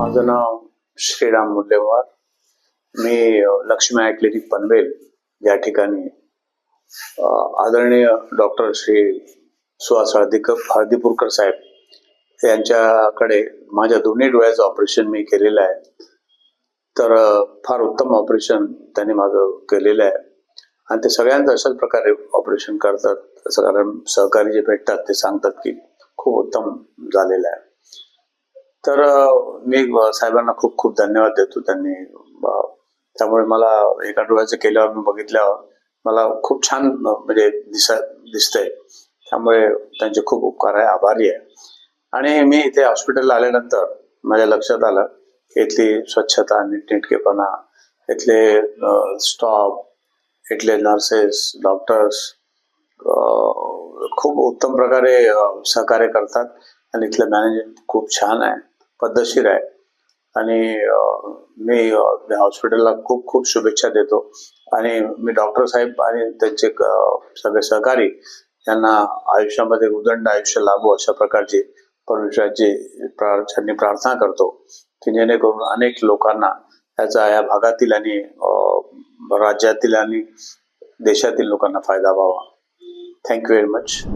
माझं नाव श्रीराम मुल्लेवार. मी Lakshmi eye clinic Panvel या ठिकाणी आदरणीय डॉक्टर श्री सुहास हळदीपूरकर साहेब यांच्याकडे माझ्या दोन्ही डोळ्याचं ऑपरेशन मी केलेलं आहे. तर फार उत्तम ऑपरेशन त्यांनी माझं केलेलं आहे आणि ते सगळ्यांचं अशाच प्रकारे ऑपरेशन करतात. असं कारण सहकारी जे भेटतात ते सांगतात की खूप उत्तम झालेलं आहे. तर मी साहेबांना खूप खूप धन्यवाद देतो. त्यांनी त्यामुळे मला एका डोळ्याचं केल्यावर मी बघितल्यावर मला खूप छान म्हणजे दिसतंय. त्यामुळे त्यांचे खूप उपकार आहे, आभारी आहे. आणि मी इथे हॉस्पिटलला आल्यानंतर माझ्या लक्षात आलं इथली स्वच्छता, नीटनेटकेपणा, इथले स्टॉफ, इथले नर्सेस, डॉक्टर्स खूप उत्तम प्रकारे सहकार्य करतात आणि इथलं मॅनेजमेंट खूप छान आहे, पद्धतशीर आहे. आणि मी हॉस्पिटलला खूप खूप शुभेच्छा देतो. आणि मी डॉक्टर साहेब आणि त्यांचे सगळे सहकारी यांना आयुष्यामध्ये उदंड आयुष्य लाभो अशा प्रकारची परमेश्वराची प्रार्थना करतो की जेणेकरून अनेक लोकांना याचा या भागातील आणि राज्यातील आणि देशातील लोकांना फायदा व्हावा. Thank you very much.